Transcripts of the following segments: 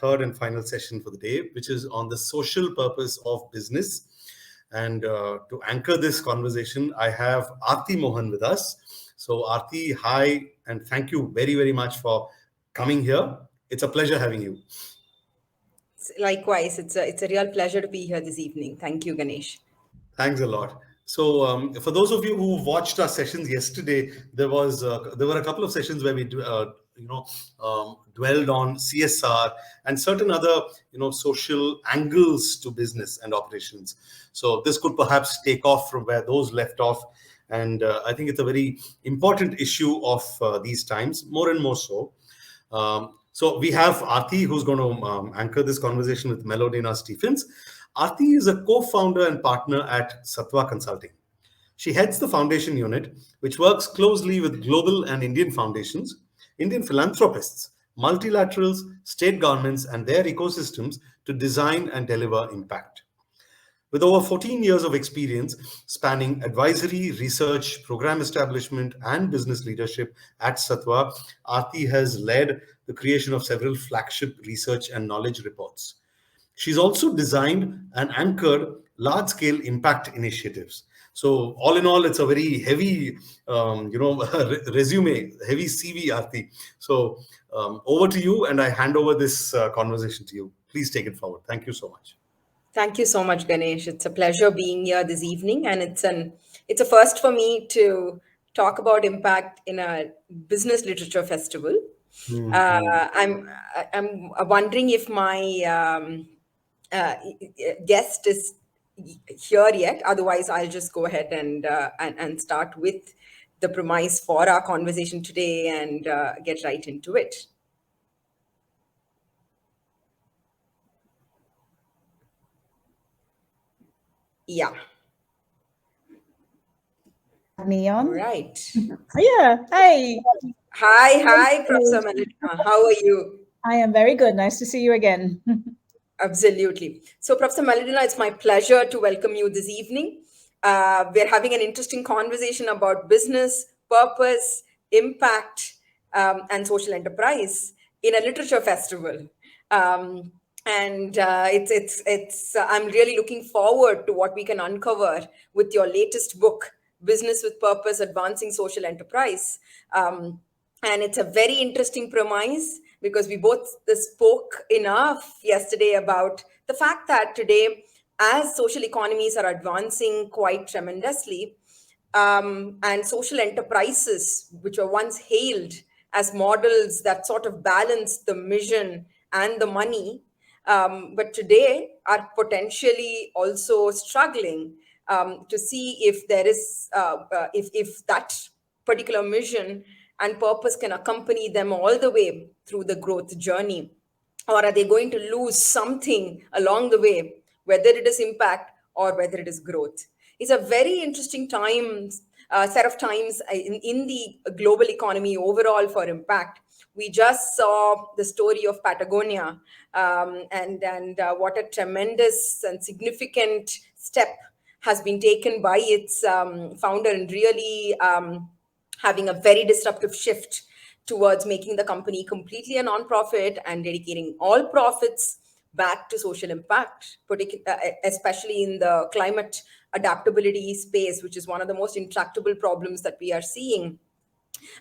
third and final session for the day, which is on the social purpose of business. And to anchor this conversation, I have Aarti Mohan with us. So Aarti, hi, and thank you very, very much for coming here. It's a pleasure having you. Likewise, it's a real pleasure to be here this evening. Thank you, Ganesh. Thanks a lot. So, for those of you who watched our sessions yesterday, there were a couple of sessions where we dwelled on CSR and certain other social angles to business and operations. So this could perhaps take off from where those left off, and I think it's a very important issue of these times, more and more so. So we have Aarti, who's going to anchor this conversation with Melodena Stephens. Aarti is a co-founder and partner at Sattva Consulting. She heads the foundation unit, which works closely with global and Indian foundations, Indian philanthropists, multilaterals, state governments, and their ecosystems to design and deliver impact. With over 14 years of experience spanning advisory, research, program establishment, and business leadership at Sattva, Aarti has led the creation of several flagship research and knowledge reports. She's also designed and anchored large-scale impact initiatives. So all in all, it's a very heavy, resume, heavy CV, Aarti. So over to you, and I hand over this conversation to you. Please take it forward. Thank you so much. Thank you so much, Ganesh. It's a pleasure being here this evening, and it's a first for me to talk about impact in a business literature festival. I'm wondering if my guest is here yet. Otherwise, I'll just go ahead and start with the premise for our conversation today and get right into it. Yeah. Me on? Right. Yeah. Hi. Hi, Professor Melodena. How are you? I am very good. Nice to see you again. Absolutely. So, Professor Melodena, it's my pleasure to welcome you this evening. We're having an interesting conversation about business, purpose, impact, and social enterprise in a literature festival. I'm really looking forward to what we can uncover with your latest book, Business with Purpose, Advancing Social Enterprise. And it's a very interesting premise because we both spoke enough yesterday about the fact that today, as social economies are advancing quite tremendously, and social enterprises, which were once hailed as models that sort of balance the mission and the money, but today are potentially also struggling to see if there is if that particular mission and purpose can accompany them all the way through the growth journey, or are they going to lose something along the way, whether it is impact or whether it is growth. It's a very interesting set of times in the global economy overall for impact. We just saw the story of Patagonia, and what a tremendous and significant step has been taken by its founder in really having a very disruptive shift towards making the company completely a non-profit and dedicating all profits back to social impact, especially in the climate adaptability space, which is one of the most intractable problems that we are seeing.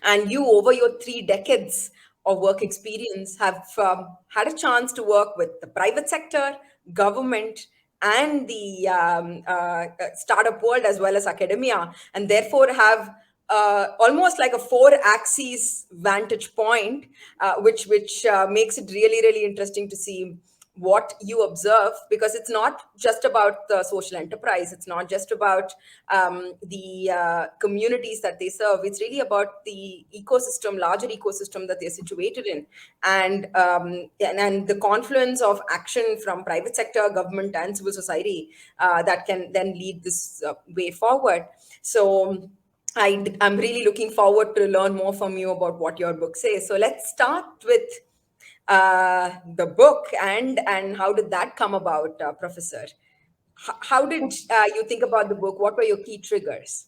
And you, over your 3 decades of work experience, have had a chance to work with the private sector, government, and the startup world, as well as academia, and therefore have almost like a 4-axis vantage point, which makes it really, really interesting to see what you observe, because it's not just about the social enterprise. It's not just about the communities that they serve. It's really about the ecosystem, larger ecosystem that they're situated in, and the confluence of action from private sector, government, and civil society that can then lead this way forward. So I'm really looking forward to learn more from you about what your book says. So let's start with the book and how did that come about, Professor? How did you think about the book? What were your key triggers?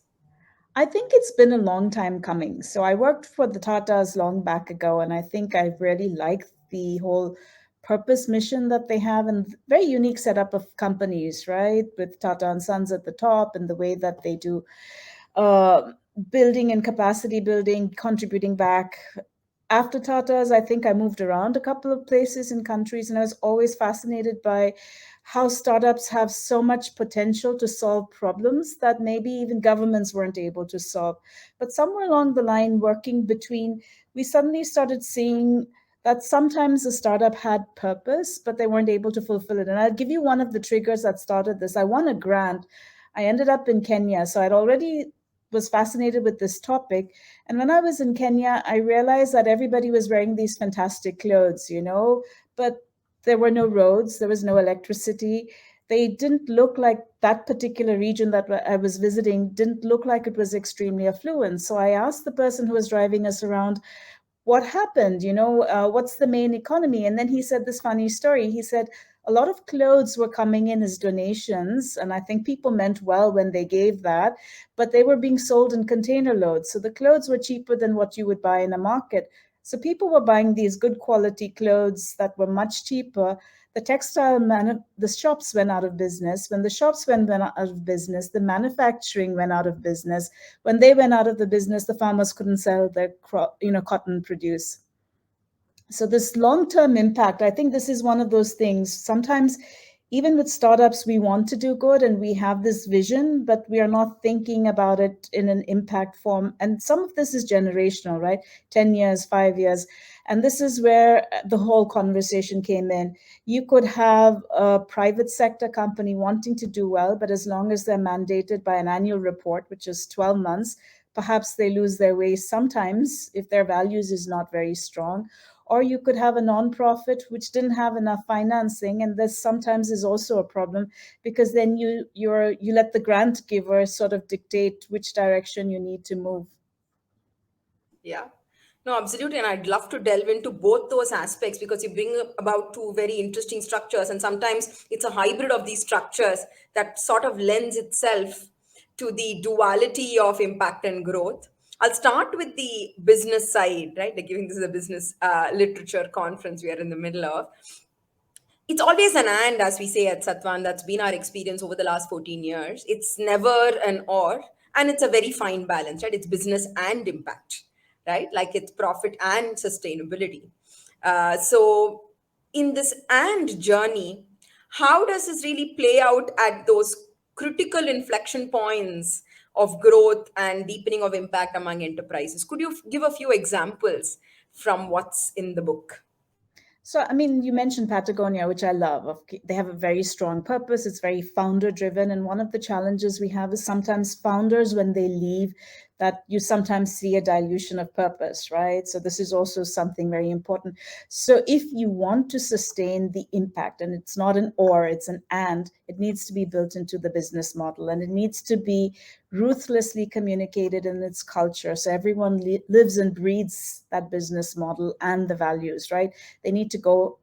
I think it's been a long time coming. So I worked for the Tatas long back ago, and I think I really liked the whole purpose mission that they have, and very unique setup of companies, right? With Tata and Sons at the top, and the way that they do uh, building and capacity building, contributing back. After Tatas, I think I moved around a couple of places and countries, and I was always fascinated by how startups have so much potential to solve problems that maybe even governments weren't able to solve. But somewhere along the line, working between, we suddenly started seeing that sometimes a startup had purpose, but they weren't able to fulfill it. And I'll give you one of the triggers that started this. I won a grant. I ended up in Kenya. So I'd already was fascinated with this topic. And when I was in Kenya, I realized that everybody was wearing these fantastic clothes, but there were no roads, there was no electricity. They didn't look like that particular region that I was visiting, didn't look like it was extremely affluent. So I asked the person who was driving us around, what happened? What's the main economy? And then he said this funny story. He said a lot of clothes were coming in as donations. And I think people meant well when they gave that, but they were being sold in container loads. So the clothes were cheaper than what you would buy in a market. So people were buying these good quality clothes that were much cheaper. The shops went out of business. When the shops went out of business, the manufacturing went out of business. When they went out of the business, the farmers couldn't sell their cotton produce. So this long-term impact, I think this is one of those things. Sometimes even with startups, we want to do good and we have this vision, but we are not thinking about it in an impact form. And some of this is generational, right? 10 years, 5 years. And this is where the whole conversation came in. You could have a private sector company wanting to do well, but as long as they're mandated by an annual report, which is 12 months, perhaps they lose their way sometimes if their values is not very strong. Or you could have a nonprofit which didn't have enough financing, and this sometimes is also a problem because then you let the grant giver sort of dictate which direction you need to move. Yeah. No, absolutely. And I'd love to delve into both those aspects because you bring about two very interesting structures. And sometimes it's a hybrid of these structures that sort of lends itself to the duality of impact and growth. I'll start with the business side, right? Like, given this is a business literature conference we are in the middle of, it's always an and, as we say at Satwan. That's been our experience over the last 14 years. It's never an or, and it's a very fine balance, right? It's business and impact, right? Like, it's profit and sustainability. So in this and journey, how does this really play out at those critical inflection points of growth and deepening of impact among enterprises? Could you give a few examples from what's in the book? So, I mean, you mentioned Patagonia, which I love. They have a very strong purpose. It's very founder driven. And one of the challenges we have is sometimes founders, when they leave, that you sometimes see a dilution of purpose, right? So this is also something very important. So if you want to sustain the impact, and it's not an or, it's an and, it needs to be built into the business model, and it needs to be ruthlessly communicated in its culture. So everyone lives and breathes that business model and the values, right? They need to go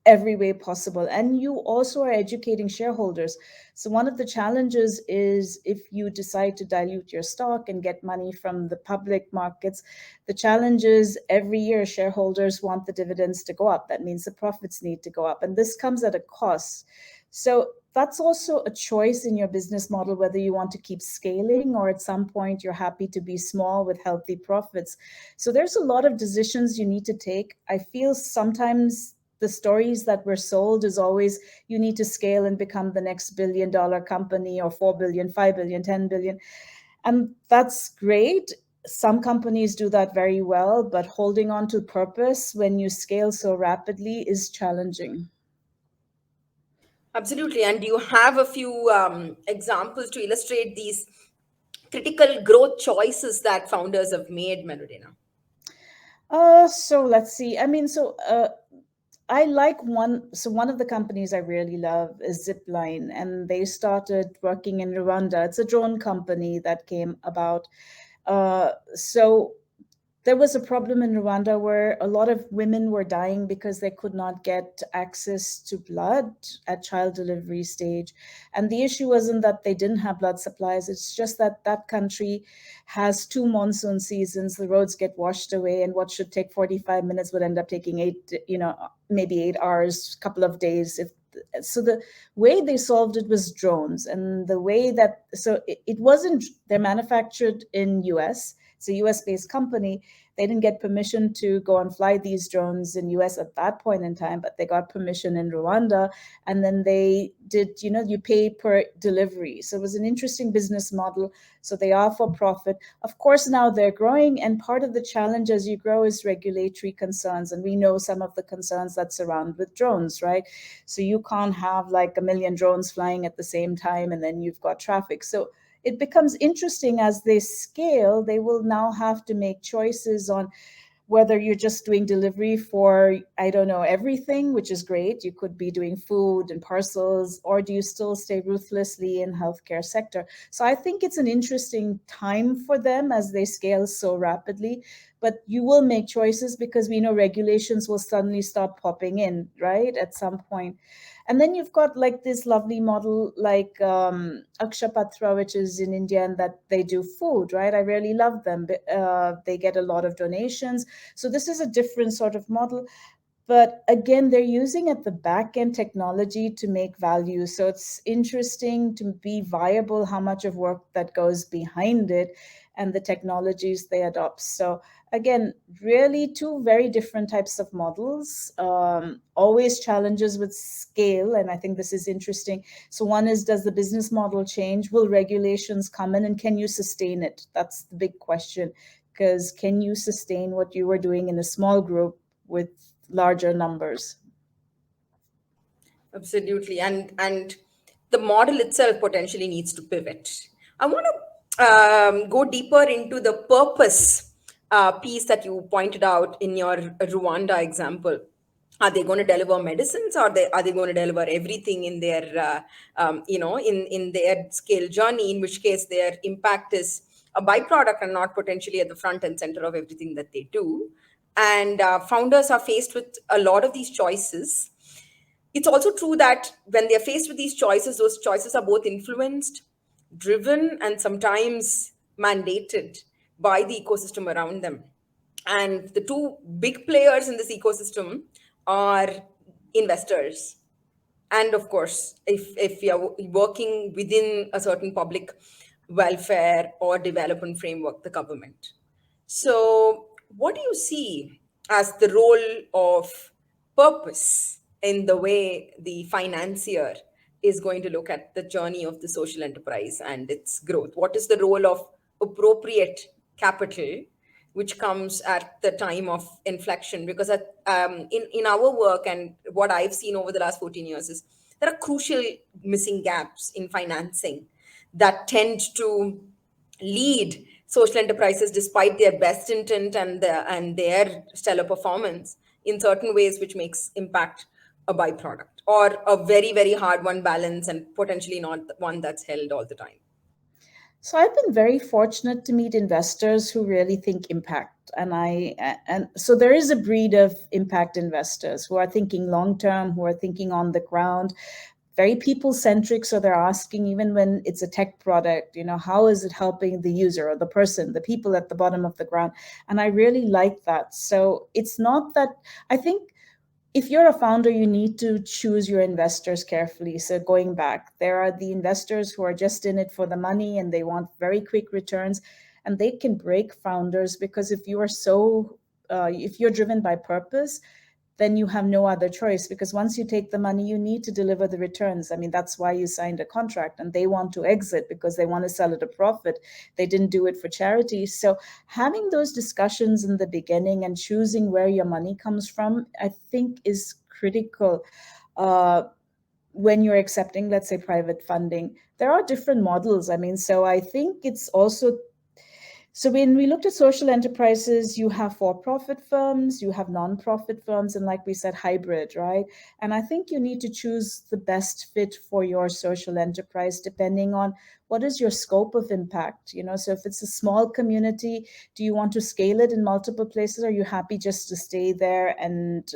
every way possible. And you also are educating shareholders. So one of the challenges is if you decide to dilute your stock and get money from the public markets, the challenge is every year shareholders want the dividends to go up. That means the profits need to go up. And this comes at a cost. So that's also a choice in your business model, whether you want to keep scaling or at some point you're happy to be small with healthy profits. So there's a lot of decisions you need to take. I feel sometimes the stories that were sold is always you need to scale and become the next $1 billion company, or 4 billion, 5 billion, 10 billion. And that's great. Some companies do that very well, but holding on to purpose when you scale so rapidly is challenging. Absolutely. And you have a few examples to illustrate these critical growth choices that founders have made, Melodena? So let's see. I mean, I like one. So one of the companies I really love is Zipline, and they started working in Rwanda. It's a drone company that came about. So there was a problem in Rwanda where a lot of women were dying because they could not get access to blood at child delivery stage. And the issue wasn't that they didn't have blood supplies, it's just that that country has two monsoon seasons. The roads get washed away, and what should take 45 minutes would end up taking eight, maybe 8 hours, couple of days. So the way they solved it was drones, and the way that, so it wasn't, they're manufactured in US. It's a US based company. They didn't get permission to go and fly these drones in US at that point in time, but they got permission in Rwanda. And then they did, you pay per delivery. So it was an interesting business model. So they are for profit. Of course, now they're growing. And part of the challenge as you grow is regulatory concerns. And we know some of the concerns that surround with drones, right? So you can't have like a million drones flying at the same time, and then you've got traffic. So it becomes interesting as they scale. They will now have to make choices on whether you're just doing delivery for, I don't know, everything, which is great. You could be doing food and parcels, or do you still stay ruthlessly in healthcare sector? So I think it's an interesting time for them as they scale so rapidly. But you will make choices because we know regulations will suddenly start popping in, right, at some point. And then you've got like this lovely model like Akshapatra, which is in India, and that they do food, right? I really love them. They get a lot of donations. So this is a different sort of model. But again, they're using at the back end technology to make value. So it's interesting to be viable, how much of work that goes behind it and the technologies they adopt. So again, really two very different types of models, always challenges with scale. And I think this is interesting. So one is, does the business model change? Will regulations come in, and can you sustain it? That's the big question, because can you sustain what you were doing in a small group with larger numbers? Absolutely. And the model itself potentially needs to pivot. I want to go deeper into the purpose piece that you pointed out in your Rwanda example. Are they going to deliver medicines, or are they going to deliver everything in their in their scale journey, in which case their impact is a byproduct and not potentially at the front and center of everything that they do. And founders are faced with a lot of these choices. It's also true that when they're faced with these choices, those choices are both influenced, driven, and sometimes mandated by the ecosystem around them. And the two big players in this ecosystem are investors. And of course, if we are working within a certain public welfare or development framework, the government. So, what do you see as the role of purpose in the way the financier is going to look at the journey of the social enterprise and its growth? What is the role of appropriate capital, which comes at the time of inflection? Because in our work and what I've seen over the last 14 years is there are crucial missing gaps in financing that tend to lead social enterprises, despite their best intent and their stellar performance, in certain ways, which makes impact a byproduct or a very, very hard one balance, and potentially not one that's held all the time. So I've been very fortunate to meet investors who really think impact. And so there is a breed of impact investors who are thinking long term, who are thinking on the ground, very people centric. So they're asking, even when it's a tech product, how is it helping the user or the person, the people at the bottom of the ground? And I really like that. So it's not that, I think if you're a founder, you need to choose your investors carefully. So going back, there are the investors who are just in it for the money and they want very quick returns, and they can break founders, because if you're driven by purpose, then you have no other choice, because once you take the money, you need to deliver the returns. I mean, that's why you signed a contract, and they want to exit because they want to sell at a profit. They didn't do it for charity. So having those discussions in the beginning and choosing where your money comes from, I think is critical. When you're accepting, let's say, private funding, there are different models. I mean, so I think it's also So when we looked at social enterprises, you have for-profit firms, you have non-profit firms, and like we said, hybrid, right? And I think you need to choose the best fit for your social enterprise depending on what is your scope of impact. So if it's a small community, do you want to scale it in multiple places? Are you happy just to stay there and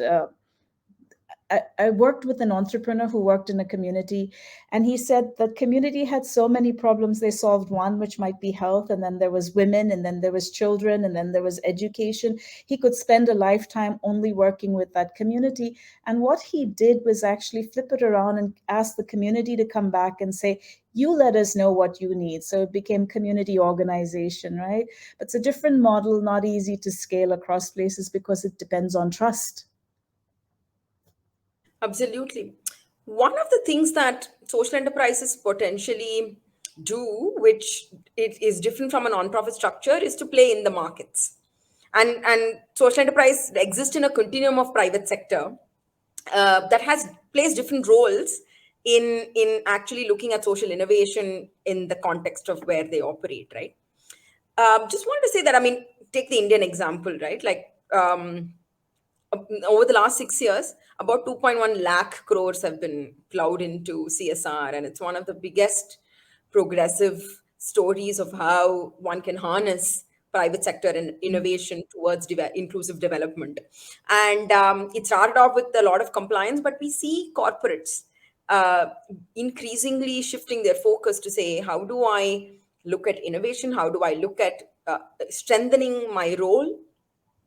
I worked with an entrepreneur who worked in a community, and he said that community had so many problems. They solved one, which might be health, and then there was women, and then there was children, and then there was education. He could spend a lifetime only working with that community. And what he did was actually flip it around and ask the community to come back and say, you let us know what you need. So it became community organization, right? But it's a different model, not easy to scale across places because it depends on trust. Absolutely. One of the things that social enterprises potentially do, which it is different from a non-profit structure, is to play in the markets. And social enterprise exist in a continuum of private sector that has plays different roles in actually looking at social innovation in the context of where they operate, right? Just wanted to say that, I mean, take the Indian example, right? Like, over the last 6 years, about 2.1 lakh crores have been plowed into CSR, and it's one of the biggest progressive stories of how one can harness private sector and innovation towards inclusive development. And it started off with a lot of compliance, but we see corporates uh, increasingly shifting their focus to say, how do I look at innovation? How do I look at strengthening my role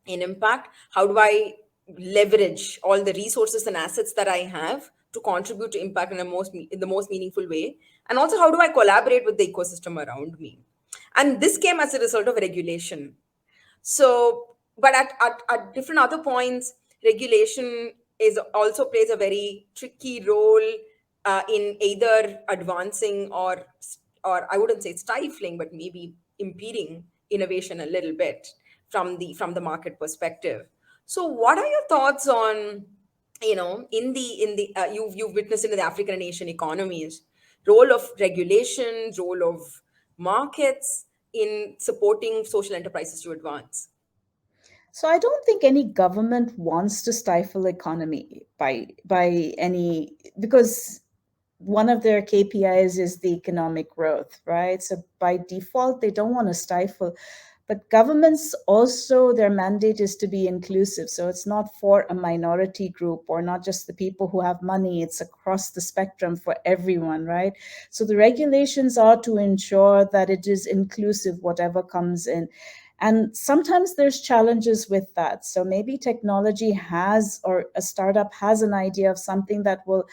in impact? How do I leverage all the resources and assets that I have to contribute to impact in the most meaningful way? And also, how do I collaborate with the ecosystem around me? And this came as a result of regulation. So, but at different other points, regulation is also plays a very tricky role in either advancing or I wouldn't say stifling, but maybe impeding innovation a little bit from the market perspective. So, what are your thoughts on, in the you've witnessed in the African and Asian economies, role of regulation, role of markets in supporting social enterprises to advance? So I don't think any government wants to stifle economy by any, because one of their KPIs is the economic growth, right? So by default, they don't want to stifle. But governments also, their mandate is to be inclusive. So it's not for a minority group or not just the people who have money, it's across the spectrum for everyone, right? So the regulations are to ensure that it is inclusive, whatever comes in. And sometimes there's challenges with that. So maybe technology has, or a startup has an idea of something that will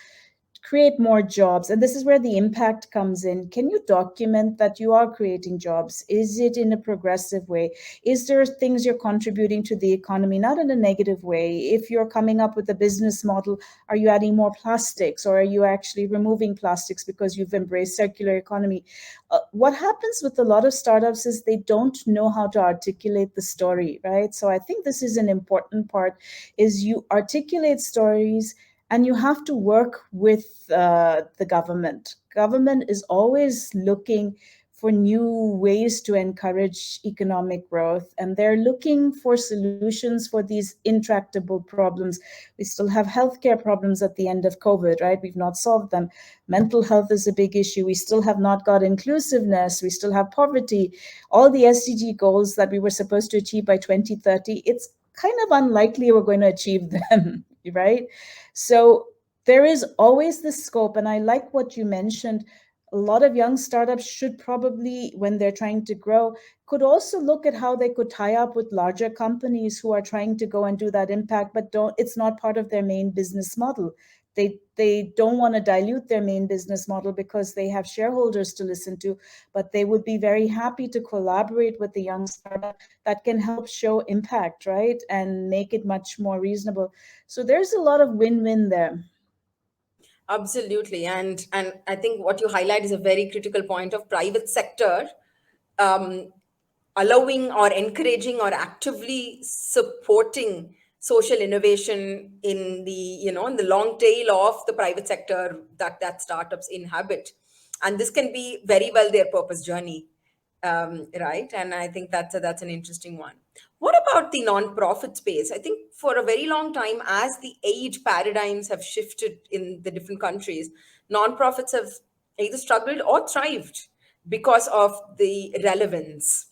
create more jobs. And this is where the impact comes in. Can you document that you are creating jobs? Is it in a progressive way? Is there things you're contributing to the economy, not in a negative way? If you're coming up with a business model, are you adding more plastics, or are you actually removing plastics because you've embraced circular economy? What happens with a lot of startups is they don't know how to articulate the story, right? So I think this is an important part, is you articulate stories, and you have to work with the government. Government is always looking for new ways to encourage economic growth, and they're looking for solutions for these intractable problems. We still have healthcare problems at the end of COVID, right? We've not solved them. Mental health is a big issue. We still have not got inclusiveness. We still have poverty. All the SDG goals that we were supposed to achieve by 2030, it's kind of unlikely we're going to achieve them, right? So there is always this scope. And I like what you mentioned. A lot of young startups should probably, when they're trying to grow, could also look at how they could tie up with larger companies who are trying to go and do that impact, but it's not part of their main business model. They don't want to dilute their main business model because they have shareholders to listen to, but they would be very happy to collaborate with the young startup that can help show impact, right? And make it much more reasonable. So there's a lot of win-win there. Absolutely. And I think what you highlight is a very critical point of private sector um, allowing or encouraging or actively supporting social innovation in the, in the long tail of the private sector that startups inhabit. And this can be very well their purpose journey. right? And I think that's an interesting one. What about the non-profit space? I think for a very long time, as the age paradigms have shifted in the different countries, non-profits have either struggled or thrived because of the relevance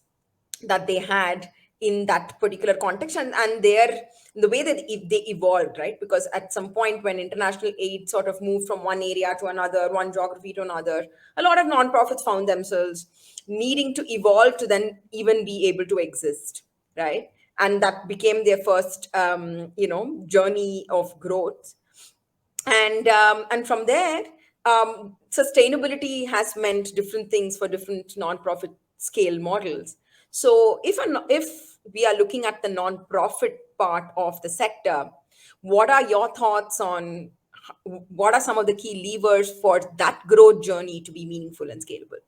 that they had in that particular context, and their the way that they evolved, right? Because at some point when international aid sort of moved from one area to another, one geography to another, a lot of nonprofits found themselves needing to evolve to then even be able to exist, right? And that became their first journey of growth. And from there, sustainability has meant different things for different nonprofit scale models. So if we are looking at the nonprofit part of the sector, what are your thoughts on what are some of the key levers for that growth journey to be meaningful and scalable?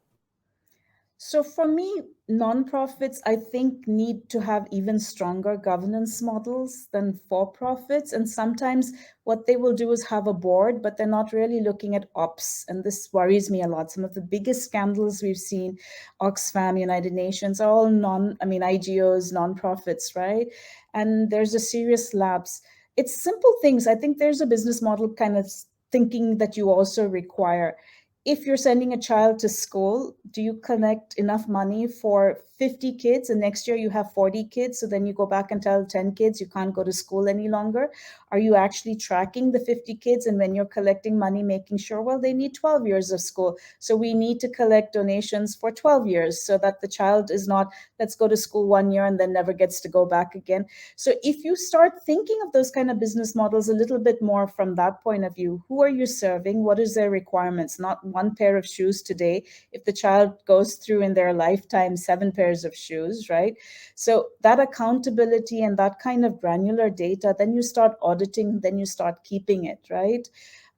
So for me, nonprofits, I think, need to have even stronger governance models than for profits. And sometimes what they will do is have a board, but they're not really looking at ops. And this worries me a lot. Some of the biggest scandals we've seen, Oxfam, United Nations, are all IGOs, nonprofits, right? And there's a serious lapse. It's simple things. I think there's a business model kind of thinking that you also require. If you're sending a child to school, do you collect enough money for 50 kids and next year you have 40 kids? So then you go back and tell 10 kids you can't go to school any longer. Are you actually tracking the 50 kids? And when you're collecting money, making sure, well, they need 12 years of school. So we need to collect donations for 12 years so that the child is not, let's go to school 1 year and then never gets to go back again. So if you start thinking of those kind of business models a little bit more from that point of view, who are you serving? What is their requirements? Not one pair of shoes today if the child goes through in their lifetime 7 pairs of shoes, right? So that accountability and that kind of granular data, then you start auditing, then you start keeping it, right?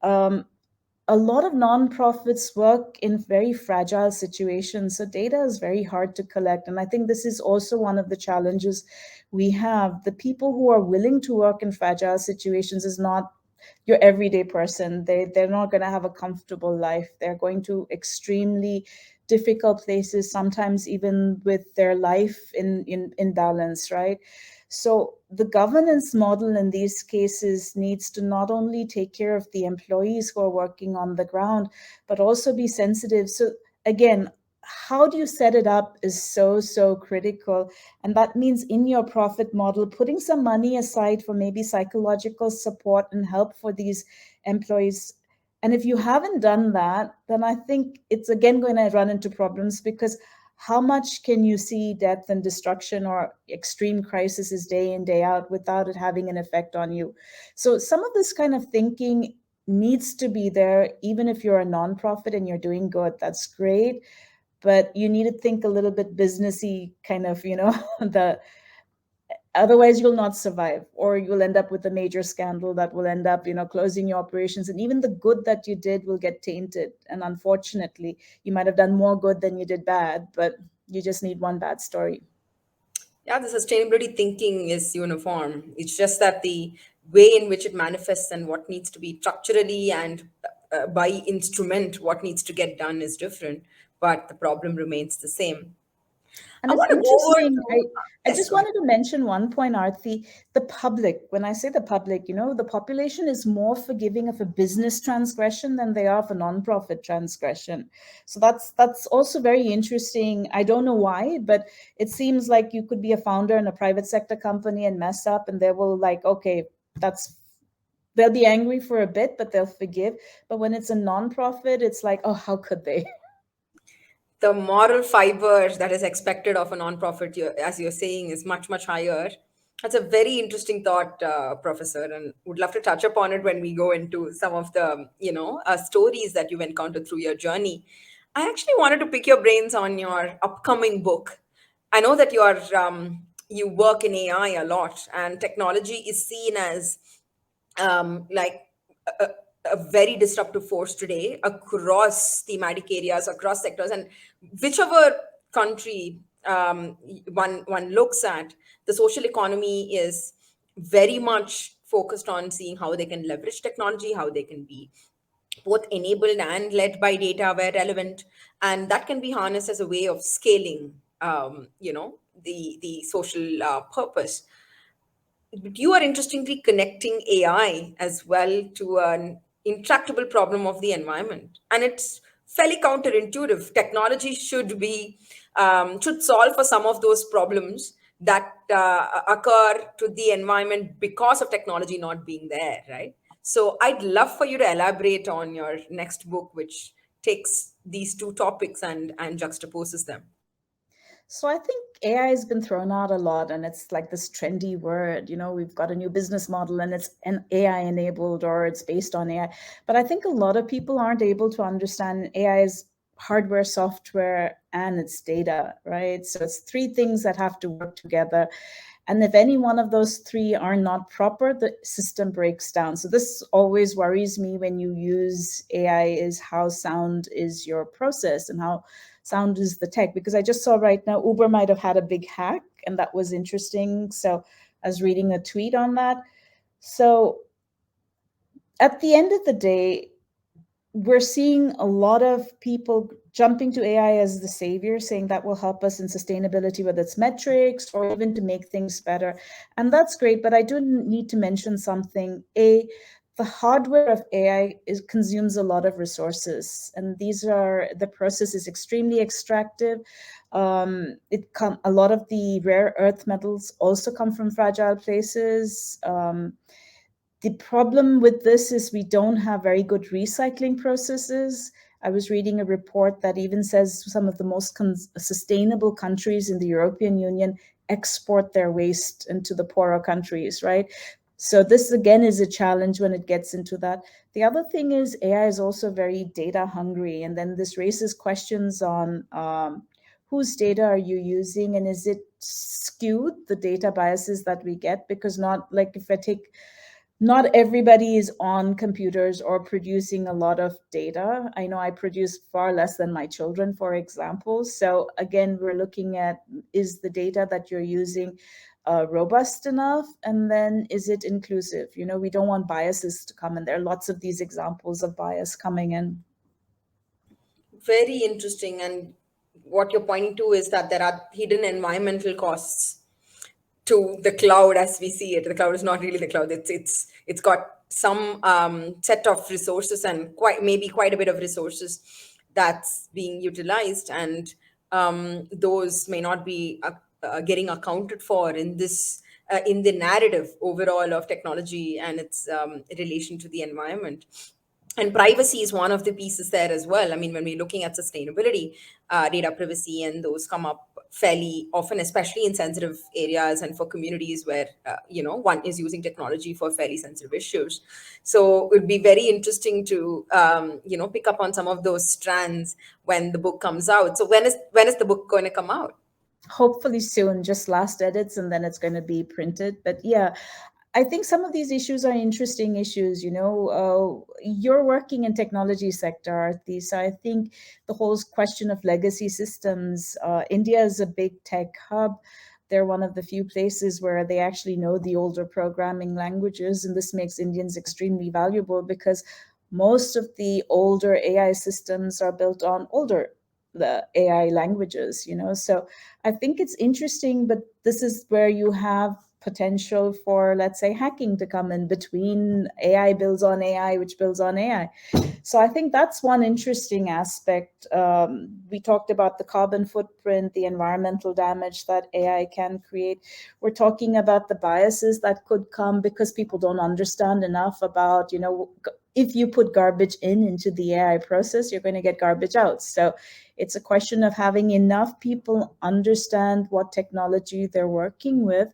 A lot of nonprofits work in very fragile situations, so data is very hard to collect. And I think this is also one of the challenges we have. The people who are willing to work in fragile situations is not your everyday person. They're not going to have a comfortable life. They're going to extremely difficult places, sometimes even with their life in balance, right? So the governance model in these cases needs to not only take care of the employees who are working on the ground, but also be sensitive. So again, how do you set it up is so critical. And that means in your profit model, putting some money aside for maybe psychological support and help for these employees. And if you haven't done that, then I think it's again going to run into problems, because how much can you see death and destruction or extreme crises day in, day out without it having an effect on you? So some of this kind of thinking needs to be there, even if you're a nonprofit and you're doing good, that's great. But you need to think a little bit businessy, kind of, the otherwise you'll not survive, or you'll end up with a major scandal that will end up closing your operations, and even the good that you did will get tainted. And unfortunately, you might have done more good than you did bad, but you just need one bad story. Yeah, the sustainability thinking is uniform. It's just that the way in which it manifests and what needs to be structurally and by instrument, what needs to get done is different, but the problem remains the same. And I it's want to go over interesting. to, I yes, just go ahead. wanted to mention one point, Aarti. The public, when I say the public, the population is more forgiving of a business transgression than they are of a nonprofit transgression. So that's also very interesting. I don't know why, but it seems like you could be a founder in a private sector company and mess up, and they will like, okay, that's they'll be angry for a bit, but they'll forgive. But when it's a nonprofit, it's like, oh, how could they? The moral fiber that is expected of a nonprofit, as you're saying, is much higher. That's a very interesting thought, Professor, and would love to touch upon it when we go into some of the stories that you've encountered through your journey. I actually wanted to pick your brains on your upcoming book. I know that you work in AI a lot, and technology is seen as like a, a very disruptive force today across thematic areas, across sectors, and whichever country one looks at, the social economy is very much focused on seeing how they can leverage technology, how they can be both enabled and led by data where relevant, and that can be harnessed as a way of scaling, the social purpose. But you are interestingly connecting AI as well to an intractable problem of the environment, and it's fairly counterintuitive. Technology should solve for some of those problems that occur to the environment because of technology not being there, right? So I'd love for you to elaborate on your next book, which takes these two topics and juxtaposes them. So I think AI has been thrown out a lot, and it's like this trendy word. We've got a new business model, and it's an AI enabled or it's based on AI. But I think a lot of people aren't able to understand AI's hardware, software, and its data, right? So it's three things that have to work together. And if any one of those three are not proper, the system breaks down. So this always worries me when you use AI, is how sound is your process and how sound is the tech. Because I just saw right now, Uber might have had a big hack, and that was interesting. So I was reading a tweet on that. So at the end of the day, we're seeing a lot of people jumping to AI as the savior, saying that will help us in sustainability, whether it's metrics or even to make things better. And that's great, but I do need to mention something. The hardware of AI consumes a lot of resources, and the process is extremely extractive. A lot of the rare earth metals also come from fragile places. The problem with this is we don't have very good recycling processes. I was reading a report that even says some of the most sustainable countries in the European Union export their waste into the poorer countries, right? So this again is a challenge when it gets into that. The other thing is AI is also very data hungry, and then this raises questions on whose data are you using, and is it skewed, the data biases that we get? Because not everybody is on computers or producing a lot of data. I know I produce far less than my children, for example. So again, we're looking at, is the data that you're using robust enough? And then is it inclusive? We don't want biases to come in. There are lots of these examples of bias coming in. Very interesting. And what you're pointing to is that there are hidden environmental costs to the cloud as we see it. The cloud is not really the cloud. It's got some set of resources, and quite a bit of resources that's being utilized, and those may not be getting accounted for in this in the narrative overall of technology and its relation to the environment. And privacy is one of the pieces there as well. I mean, when we're looking at sustainability, data privacy and those come up fairly often, especially in sensitive areas and for communities where one is using technology for fairly sensitive issues. So it would be very interesting to pick up on some of those strands when the book comes out. So when is the book going to come out? Hopefully soon, just last edits, and then it's going to be printed. But yeah, I think some of these issues are interesting issues. You're working in technology sector, Aarti, so I think the whole question of legacy systems. India is a big tech hub. They're one of the few places where they actually know the older programming languages, and this makes Indians extremely valuable because most of the older AI systems are built on older the AI languages. So I think it's interesting, but this is where you have potential for, let's say, hacking to come in between. AI builds on AI, which builds on AI. So I think that's one interesting aspect. We talked about the carbon footprint, the environmental damage that AI can create. We're talking about the biases that could come because people don't understand enough about, if you put garbage into the AI process, you're going to get garbage out. So it's a question of having enough people understand what technology they're working with.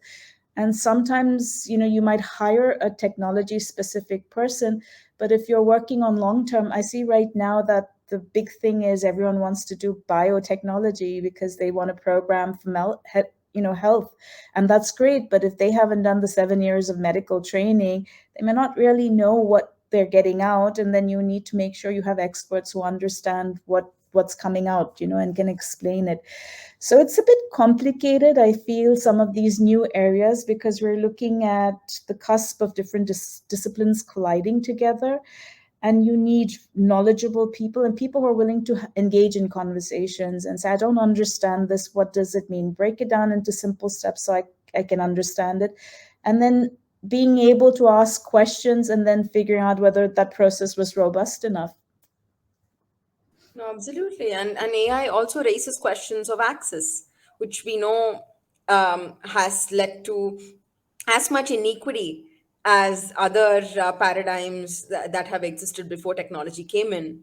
And sometimes, you might hire a technology specific person, but if you're working on long term, I see right now that the big thing is everyone wants to do biotechnology because they want to program for health. And that's great. But if they haven't done the 7 years of medical training, they may not really know what they're getting out. And then you need to make sure you have experts who understand what's coming out, and can explain it. So it's a bit complicated, I feel, some of these new areas, because we're looking at the cusp of different disciplines colliding together. And you need knowledgeable people and people who are willing to engage in conversations and say, I don't understand this. What does it mean? Break it down into simple steps so I can understand it. And then being able to ask questions and then figuring out whether that process was robust enough. No, absolutely. And AI also raises questions of access, which we know has led to as much inequity as other paradigms that have existed before technology came in.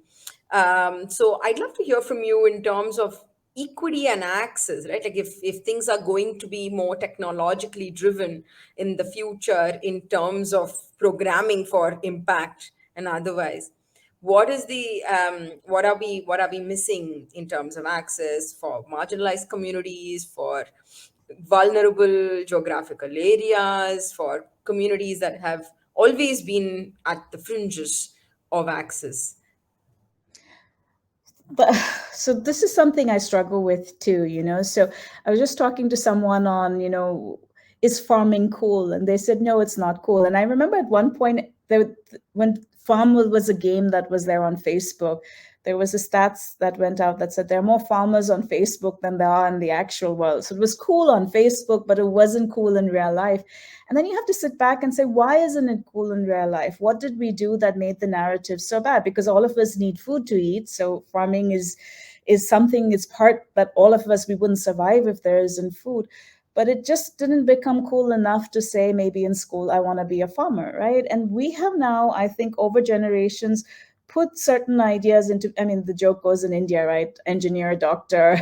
So I'd love to hear from you in terms of equity and access, right? Like if things are going to be more technologically driven in the future in terms of programming for impact and otherwise, what are we missing in terms of access for marginalized communities, for vulnerable geographical areas, for communities that have always been at the fringes of access? But so this is something I struggle with too, you know. So I was just talking to someone on, you know, is farming cool? And they said, no, it's not cool. And I remember at one point there, when farm was a game that was there on Facebook, there was a stats that went out that said there are more farmers on Facebook than there are in the actual world. So it was cool on Facebook, but it wasn't cool in real life. And then you have to sit back and say, why isn't it cool in real life? What did we do that made the narrative so bad? Because all of us need food to eat. So farming is something, it's part that all of us, we wouldn't survive if there isn't food. But it just didn't become cool enough to say maybe in school, I want to be a farmer, right? And we have now, I think, over generations, put certain ideas into, I mean, the joke goes in India, right? Engineer, doctor.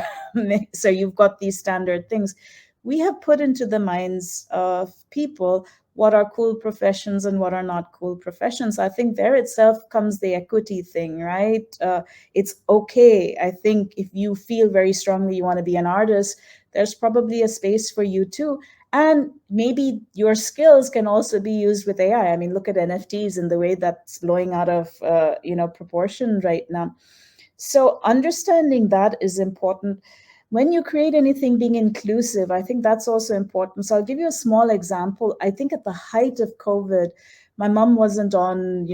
So you've got these standard things. We have put into the minds of people what are cool professions and what are not cool professions. I think there itself comes the equity thing, right? It's okay. I think if you feel very strongly you want to be an artist, there's probably a space for you too. And maybe your skills can also be used with AI. I mean, look at NFTs and the way that's blowing out of proportion right now. So understanding that is important. When you create anything, being inclusive, I think that's also important. So I'll give you a small example. I think at the height of COVID, my mom wasn't on,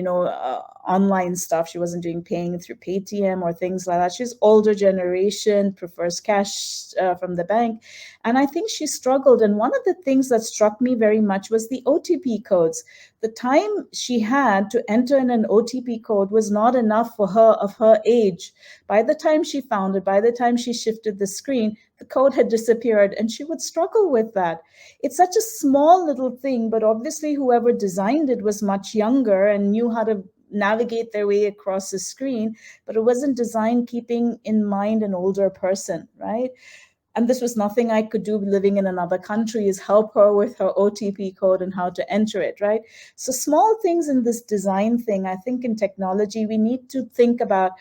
online stuff. She wasn't doing paying through Paytm or things like that. She's older generation, prefers cash from the bank. And I think she struggled. And one of the things that struck me very much was the OTP codes. The time she had to enter in an OTP code was not enough for her of her age. By the time she found it, by the time she shifted the screen, the code had disappeared and she would struggle with that. It's such a small little thing, but obviously whoever designed it was much younger and knew how to navigate their way across the screen, but it wasn't designed keeping in mind an older person, right? And this was nothing I could do living in another country, is help her with her OTP code and how to enter it, right? So small things in this design thing, I think in technology, we need to think about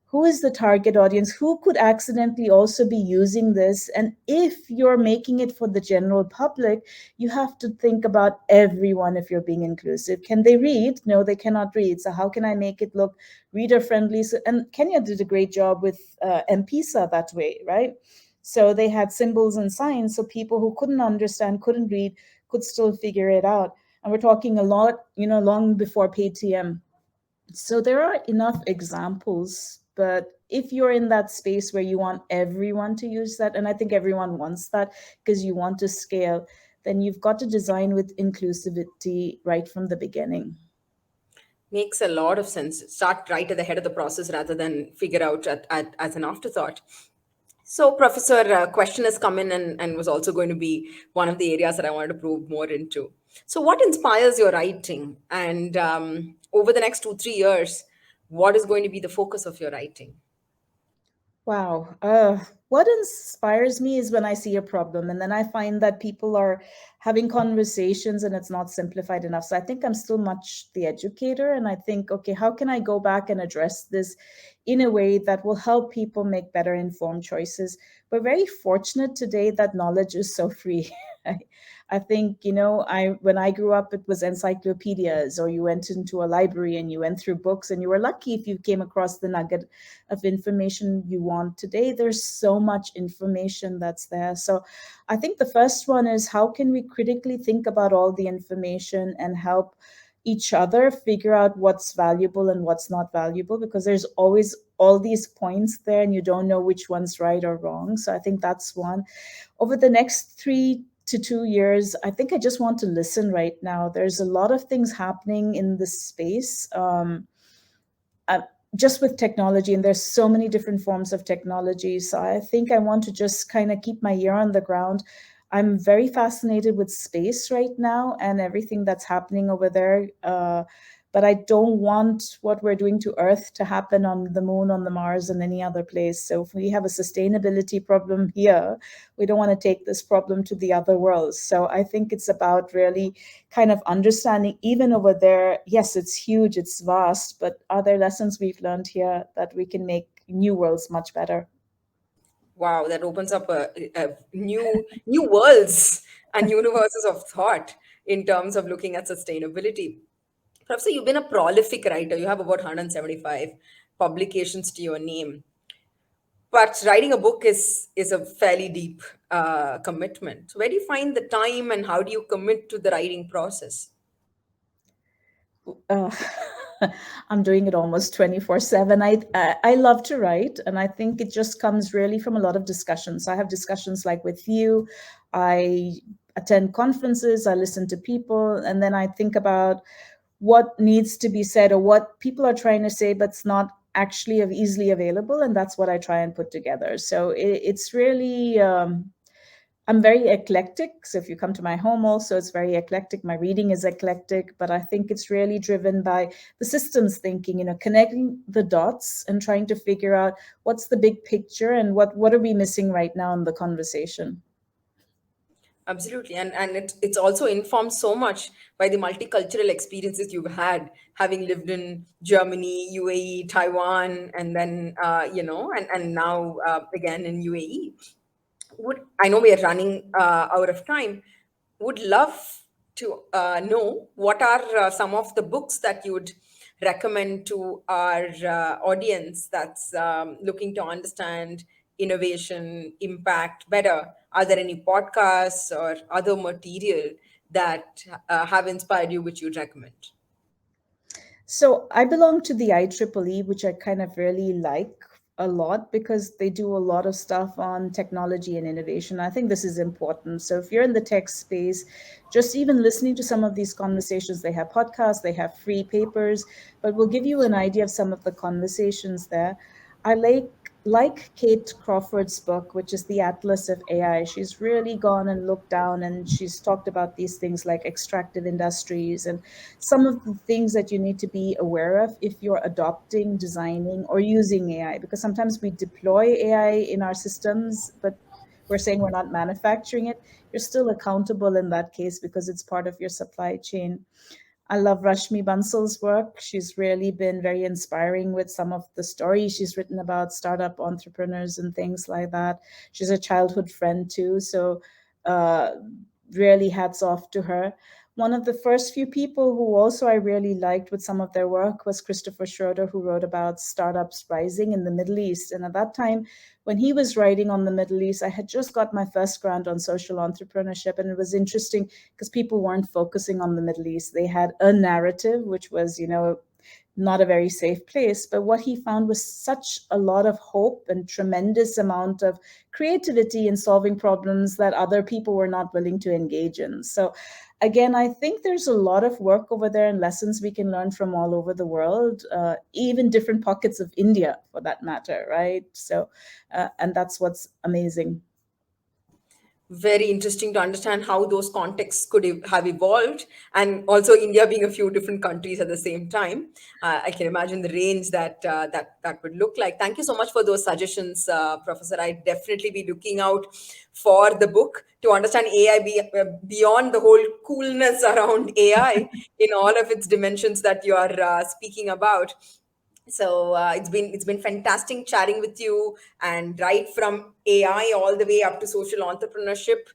who is the target audience, who could accidentally also be using this. And if you're making it for the general public, you have to think about everyone if you're being inclusive. Can they read? No, they cannot read. So how can I make it look reader friendly? So, and Kenya did a great job with M-Pesa that way, right? So they had symbols and signs so people who couldn't understand, couldn't read, could still figure it out. And we're talking a lot, long before Paytm. So there are enough examples, but if you're in that space where you want everyone to use that, and I think everyone wants that because you want to scale, then you've got to design with inclusivity right from the beginning. Makes a lot of sense. Start right at the head of the process rather than figure out as an afterthought. So, Professor, a question has come in and was also going to be one of the areas that I wanted to probe more into. So, what inspires your writing? And over the next 2, 3 years, what is going to be the focus of your writing? Wow. What inspires me is when I see a problem and then I find that people are having conversations and it's not simplified enough. So I think I'm still much the educator. And I think, okay, how can I go back and address this in a way that will help people make better informed choices? We're very fortunate today that knowledge is so free. I think, when I grew up, it was encyclopedias, or you went into a library and you went through books and you were lucky if you came across the nugget of information you want. Today, there's so much information that's there. So I think the first one is how can we critically think about all the information and help each other figure out what's valuable and what's not valuable, because there's always all these points there and you don't know which one's right or wrong. So I think that's one. Over the next 3 to 2 years, I think I just want to listen right now. There's a lot of things happening in this space. Uh, just with technology, and there's so many different forms of technology. So I think I want to just kind of keep my ear on the ground. I'm very fascinated with space right now and everything that's happening over there. But I don't want what we're doing to Earth to happen on the moon, on the Mars, and any other place. So if we have a sustainability problem here, we don't want to take this problem to the other worlds. So I think it's about really kind of understanding, even over there, yes, it's huge, it's vast, but are there lessons we've learned here that we can make new worlds much better? Wow, that opens up a new worlds and universes of thought in terms of looking at sustainability. Professor, you've been a prolific writer. You have about 175 publications to your name. But writing a book is a fairly deep commitment. So where do you find the time and how do you commit to the writing process? uh, I'm doing it almost 24/7. I love to write, and I think it just comes really from a lot of discussions. I have discussions like with you. I attend conferences, I listen to people, and then I think about what needs to be said or what people are trying to say, but it's not actually easily available, and that's what I try and put together. So it's really I'm very eclectic. So if you come to my home also, it's very eclectic. My reading is eclectic, but I think it's really driven by the systems thinking, connecting the dots and trying to figure out what's the big picture and what are we missing right now in the conversation. Absolutely. And it's also informed so much by the multicultural experiences you've had, having lived in Germany, UAE, Taiwan, and then, and now again in UAE. I know we are running out of time. Would love to know what are some of the books that you would recommend to our audience that's looking to understand innovation impact better. Are there any podcasts or other material that have inspired you which you'd recommend? So I belong to the IEEE, which I kind of really like a lot because they do a lot of stuff on technology and innovation. I think this is important. So if you're in the tech space, just even listening to some of these conversations, they have podcasts, they have free papers, but we'll give you an idea of some of the conversations there. I like Kate Crawford's book, which is the Atlas of AI. She's really gone and looked down and she's talked about these things like extractive industries and some of the things that you need to be aware of if you're adopting, designing, or using AI. Because sometimes we deploy AI in our systems, but we're saying we're not manufacturing it. You're still accountable in that case because it's part of your supply chain. I love Rashmi Bansal's work. She's really been very inspiring with some of the stories she's written about startup entrepreneurs and things like that. She's a childhood friend too, so uh, really hats off to her. One of the first few people who also I really liked with some of their work was Christopher Schroeder, who wrote about startups rising in the Middle East. And at that time, when he was writing on the Middle East, I had just got my first grant on social entrepreneurship. And it was interesting because people weren't focusing on the Middle East. They had a narrative, which was, not a very safe place. But what he found was such a lot of hope and tremendous amount of creativity in solving problems that other people were not willing to engage in. So again, I think there's a lot of work over there and lessons we can learn from all over the world, even different pockets of India for that matter, right? So, and that's what's amazing. Very interesting to understand how those contexts could have evolved, and also India being a few different countries at the same time. I can imagine the range that would look like. Thank you so much for those suggestions, Professor. I'd definitely be looking out for the book to understand AI beyond the whole coolness around AI in all of its dimensions that you are speaking about. So it's been fantastic chatting with you, and right from AI all the way up to social entrepreneurship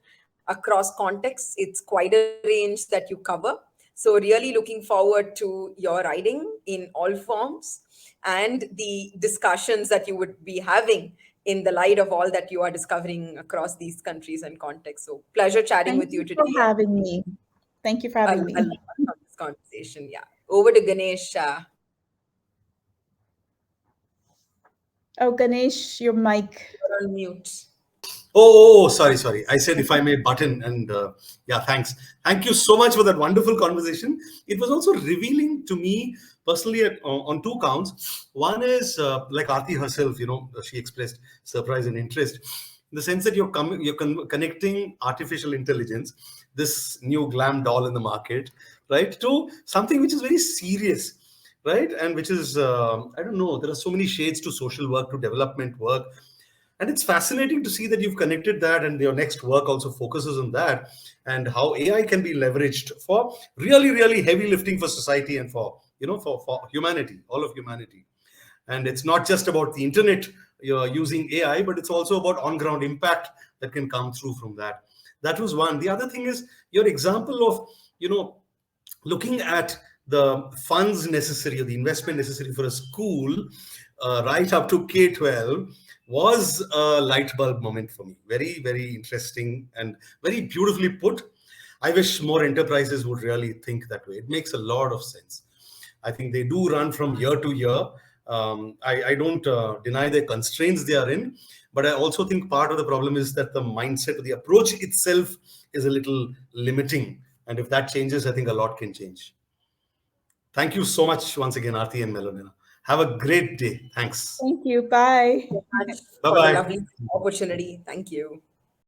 across contexts, it's quite a range that you cover. So really looking forward to your writing in all forms and the discussions that you would be having in the light of all that you are discovering across these countries and contexts. So pleasure chatting Thank with you you for today. having me. Thank you for A having lot me. of conversation. Yeah. Over to Ganesh. Oh, Ganesh, your mic. You're on mute. Sorry. I said if I may button, and yeah, thanks. Thank you so much for that wonderful conversation. It was also revealing to me personally on two counts. One is like Aarti herself, she expressed surprise and interest in the sense that you're connecting artificial intelligence, this new glam doll in the market, right, to something which is very serious, right, and which is I don't know. There are so many shades to social work, to development work, and it's fascinating to see that you've connected that, and your next work also focuses on that, and how AI can be leveraged for really, really heavy lifting for society and for for humanity, all of humanity. And it's not just about the internet you're using AI, but it's also about on-ground impact that can come through from that. That was one. The other thing is your example of looking at the funds necessary or the investment necessary for a school right up to K-12 was a light bulb moment for me. Very, very interesting and very beautifully put. I wish more enterprises would really think that way. It makes a lot of sense. I think they do run from year to year. I don't deny the constraints they are in, but I also think part of the problem is that the mindset or the approach itself is a little limiting. And if that changes, I think a lot can change. Thank you so much once again, Aarti and Melodena. Have a great day. Thanks. Thank you. Bye. So much Bye for the bye. lovely opportunity. Thank you.